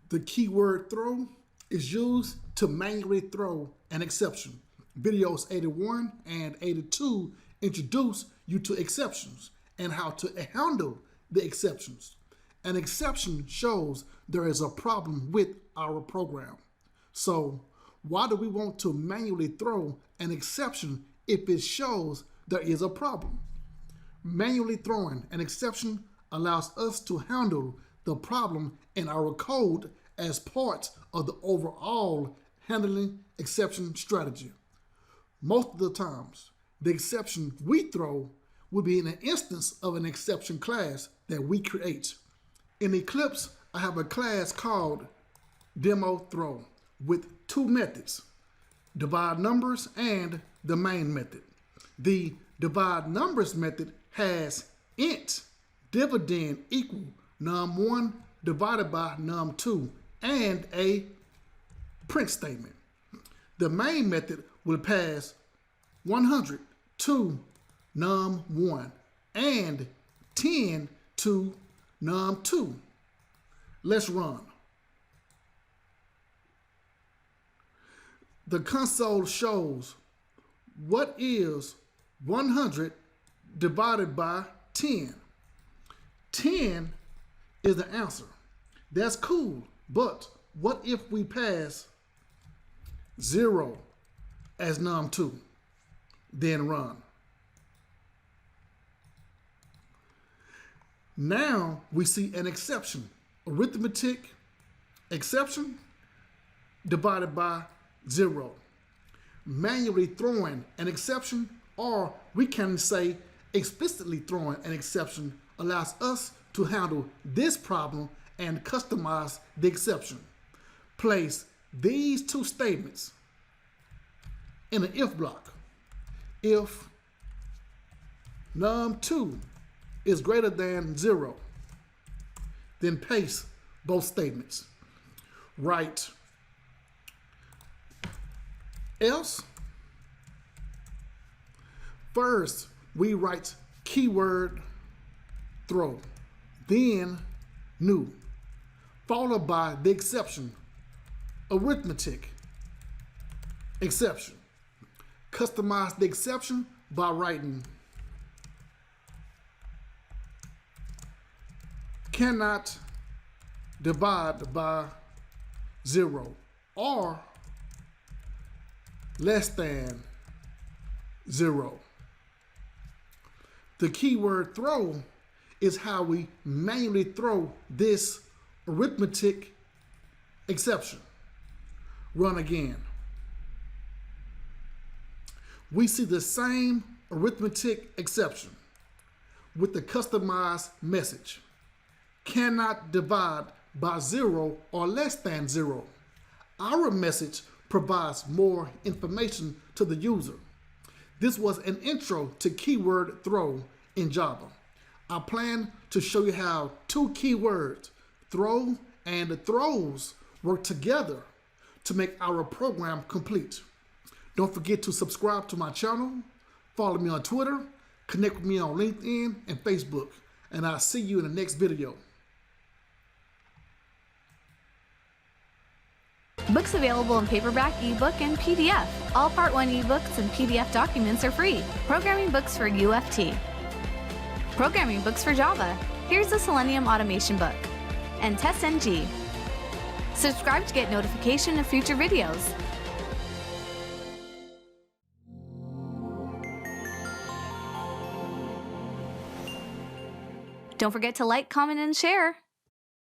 The keyword throw is used to manually throw an exception. Videos 81 and 82 introduce you to exceptions and how to handle the exceptions. An exception shows there is a problem with our program. So why do we want to manually throw an exception if it shows there is a problem? Manually throwing an exception allows us to handle the problem in our code as part of the overall handling exception strategy. Most of the times, the exception we throw will be in an instance of an exception class that we create. In Eclipse, I have a class called DemoThrow with two methods, divideNumbers and the main method. The divideNumbers method has int dividend equal num1 divided by num2 and a print statement. The main method will pass 100 to num1 and 10 to num2. Let's run. The console shows what is 100 divided by 10. 10 is the answer. That's cool, but what if we pass 0 as num2, then run? Now we see an exception, arithmetic exception divided by 0. Manually throwing an exception, or we can say explicitly throwing an exception, allows us to handle this problem and customize the exception. Place these two statements in an if block. If num2 is greater than 0, then paste both statements. Write else. First, we write keyword throw, then new, followed by the exception, arithmetic exception. Customize the exception by writing cannot divide by 0 or less than 0. The keyword throw is how we manually throw this arithmetic exception. Run again. We see the same arithmetic exception with the customized message. Cannot divide by 0 or less than 0. Our message provides more information to the user. This was an intro to keyword throw in Java. I plan to show you how two keywords, throw and throws, work together to make our program complete. Don't forget to subscribe to my channel, follow me on Twitter, connect with me on LinkedIn and Facebook, and I'll see you in the next video. Books available in paperback, ebook, and PDF. All Part 1 ebooks and PDF documents are free. Programming books for UFT. Programming books for Java. Here's the Selenium Automation book. And TestNG. Subscribe to get notification of future videos. Don't forget to like, comment, and share.